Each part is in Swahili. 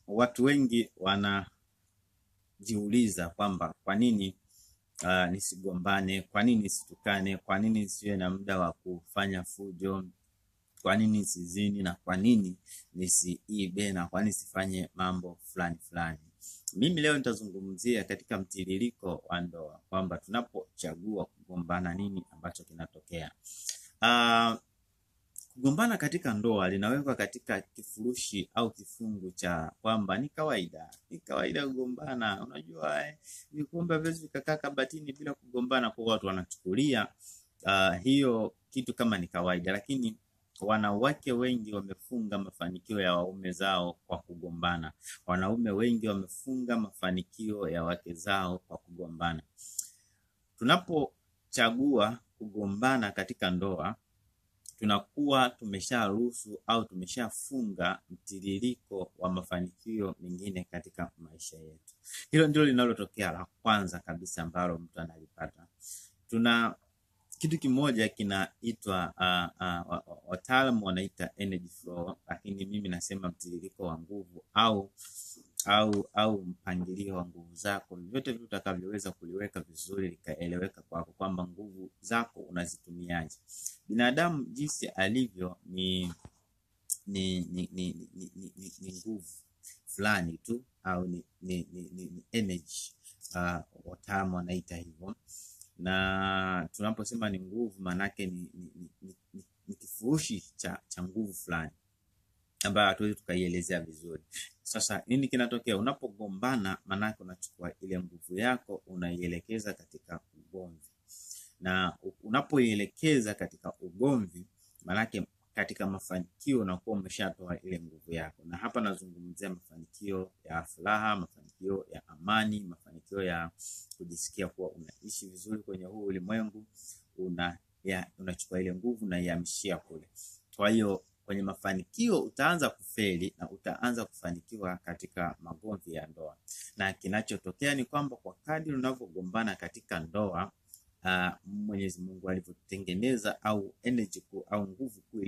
watu wengi wanajiuliza kwamba kwa nini nisigombane, kwa nini nisitukane, kwa nini nisiwe na muda wa kufanya fujo, kwa nini nisizini, na kwa nini nisiibe, na kwa nini sifanye mambo fulani fulani. Mimi leo nitazungumzia katika mtiririko wa ndoa kwamba tunapochagua kugombana nini ambacho kinatokea. Kugombana katika ndoa linawekwa katika kifurushi au kifungu cha kwamba ni kawaida kugombana. Unajua vikombe viwezi vikakaa kabatini bila kugombana, kwa watu wanachukulia hiyo kitu kama ni kawaida, lakini wanawake wengi wamefunga mafanikio ya waume zao kwa kugombana. Wanaume wengi wamefunga mafanikio ya wake zao kwa kugombana. Tunapochagua kugombana katika ndoa, tunakuwa tumesharuhusu au tumeshafunga mtiririko wa mafanikio mengine katika maisha yetu. Hilo ndilo linalotokea la kwanza kabisa ambalo mtu analipata. Tuna kitu kimoja kinaitwa wataalamu wanaita energy flow, lakini mimi nasema mtiririko wa nguvu au mpangilio wa nguvu zako. Vyote vitu utakavyoweza kuliweka vizuri likaeleweka kwako kwamba nguvu zako unazitumiaje. Binadamu jinsi alivyo ni nguvu fulani tu, au ni energy, wataalamu wanaita hivyo. Na tunaposema ni nguvu, manake ni kifurushi cha nguvu fulani ambayo hatuwezi tukaielezea vizuri. Sasa nini kinatokea unapogombana? Manake unachukua ile nguvu yako unaielekeza katika ugomvi, na unapoielekeza katika ugomvi, manake katika mafanikio unakuwa umeshatoa ile nguvu yako. Na hapa nazungumzia mafanikio ya furaha, mafanikio ya amani, mafanikio ya kujisikia kuwa unaishi vizuri kwenye huu ulimwengu. Unachukua ile nguvu na ihamishia kule. Kwa hiyo kwenye mafanikio utaanza kufeli na utaanza kufanikiwa katika magomvi ya ndoa. Na kinachotokea ni kwamba kwa kadri unavyogombana katika ndoa, Mwenyezi Mungu alivyotengeneza au energy kuu au nguvu kuu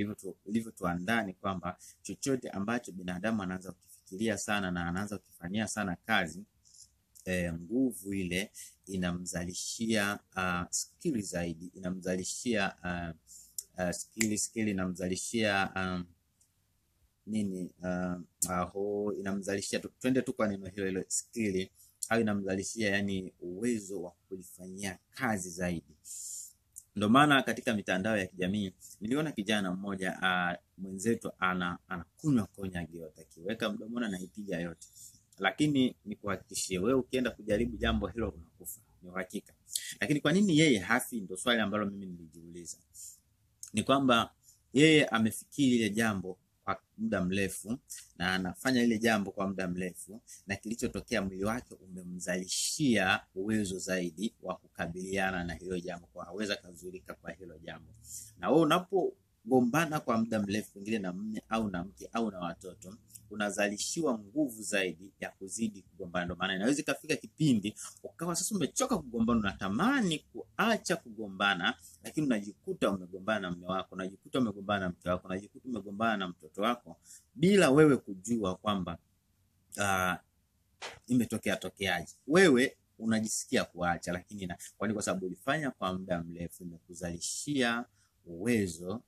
ilivyotuandaa ni kwamba chochote ambacho binadamu anaanza kufikiria sana na anaanza kufanyia sana kazi, nguvu ile inamzalishia skill zaidi, inamzalishia skill inamzalishia inamzalishia twende tu kwa neno hilo skill, au inamzalishia yani uwezo wa kulifanyia kazi zaidi. Ndio maana katika mitandao ya kijamii niliona kijana mmoja mwenzetu anakunywa konyagi yote, akiweka mdomoni na ipiga yote. Lakini nikuhakikishie wewe ukienda kujaribu jambo hilo unakufa, ni uhakika. Lakini kwa nini yeye hafi? Ndio swali ambalo mimi nilijiuliza. Ni kwamba yeye amefikiri ile jambo kwa muda mrefu na anafanya ile jambo kwa muda mrefu, na kilichotokea mwili wake umemzalishia uwezo zaidi wa kukabiliana na hilo jambo, kwa haweza kuzulika kwa hilo jambo. Na wewe unapogombana kwa muda mrefu pengine na mume au na mke au na watoto, unazalishiwa nguvu zaidi ya kuzidi kugombana. Ndio maana inaweza kufika kipindi ukawa sasa umechoka kugombana, unatamani kuacha kugombana, lakini unajikuta umegombana na mume wako, unajikuta umegombana na mke wako, unajikuta umegombana na mtoto wako bila wewe kujua kwamba imetokeaje. Wewe unajisikia kuacha, lakini kwa sababu ulifanya kwa muda mrefu, imekuzalishia uwezo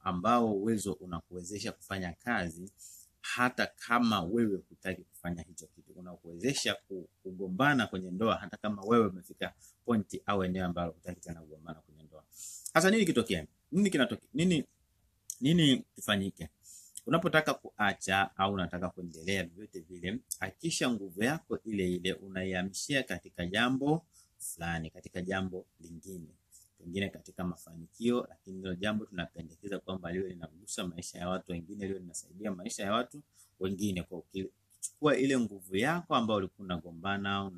ambao uwezo unakuwezesha kufanya kazi hata kama wewe hutaki kufanya hicho kitu. Unakuwezesha kugombana kwenye ndoa hata kama wewe umefika pointi au eneo ambalo hutaki tena kugombana kwenye ndoa. Sasa nini kitokea? Nini kinatokea? Nini kifanyike? Unapotaka kuacha au unataka kuendelea vyote vile, hakisha nguvu yako ile unaihamishia katika jambo fulani, katika jambo lingine, pengine katika mafanikio, lakini hilo jambo tunapendekeza kwamba liwe linagusa maisha ya watu wengine, liwe linasaidia maisha ya watu wengine. Kwa ukichukua ile nguvu yako ambayo ulikuwa unagombana,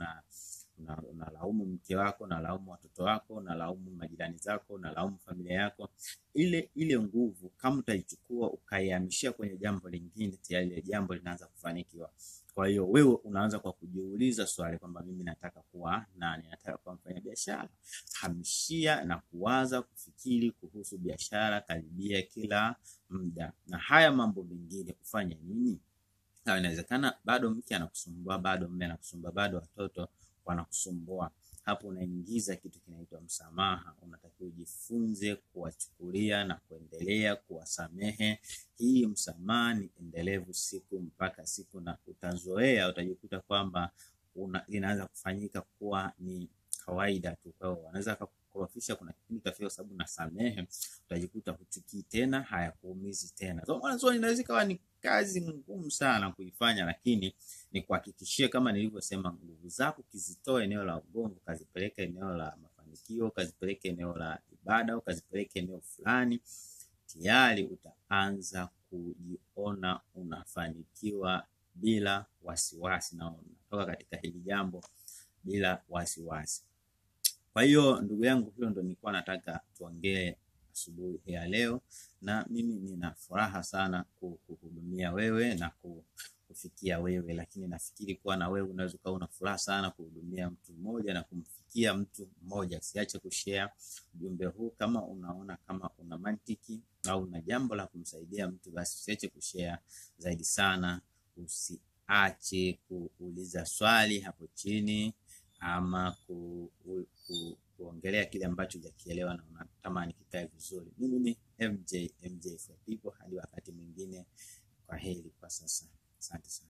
unalaumu mke wako, unalaumu watoto wako, unalaumu majirani zako, unalaumu familia yako, ile nguvu kama utaichukua ukaihamishia kwenye jambo lingine, tayari ile jambo linaanza kufanikiwa. Kwa hiyo wewe unaanza kwa kujiuliza swali kwamba mimi nataka kuwa nani? Nataka kuwa mfanyabiashara. Hamishia na kuwaza kufikiri kuhusu biashara karibia kila muda. Na haya mambo mengine kufanya nini? Na inawezekana bado mke anakusumbua, bado mume anakusumbua, bado watoto wanakusumbua. Hapo unaingiza kitu kinaitwa msamaha. Unatakiwa ujifunze kuwachukulia na kuendelea kuwasamehe. Hii msamaha ni endelevu siku mpaka siku, na utazoea, utajikuta kwamba inaanza kufanyika kuwa ni kawaida tu. Kwa hiyo wanaweza kukurofisha, kuna kipindi utafika sababu nasamehe, utajikuta huchukii tena, hayakuumizi tena. So mwanzo inaweza kuwa ni kazi ngumu sana kuifanya, lakini ni kuhakikishia kama nilivyosema, nguvu zako kizitoa eneo la ugomvi, kazipeleka eneo la mafanikio, kazipeleka eneo la ibada, kazipeleka eneo fulani, tayari utaanza kujiona unafanikiwa bila wasiwasi, na unatoka katika hili jambo bila wasiwasi. Kwa hiyo ndugu yangu, hilo ndo nilikuwa nataka tuongee asubuhi ya leo, na mimi nina furaha sana kuhudumia wewe na kufikia wewe, lakini nafikiri kuwa na wewe unaweza kuwa una furaha sana kuhudumia mtu mmoja na kumfikia mtu mmoja. Usiache kushare ujumbe huu. Kama unaona kama una mantiki au una jambo la kumsaidia mtu, basi usiache kushare zaidi sana. Usiache kuuliza swali hapo chini, ama kuongelea kile ambacho hujakielewa na unatamani kikae vizuri. Mimi ni MJ for People. Hadi wakati mwingine, kwa heri kwa sasa. Asante sana.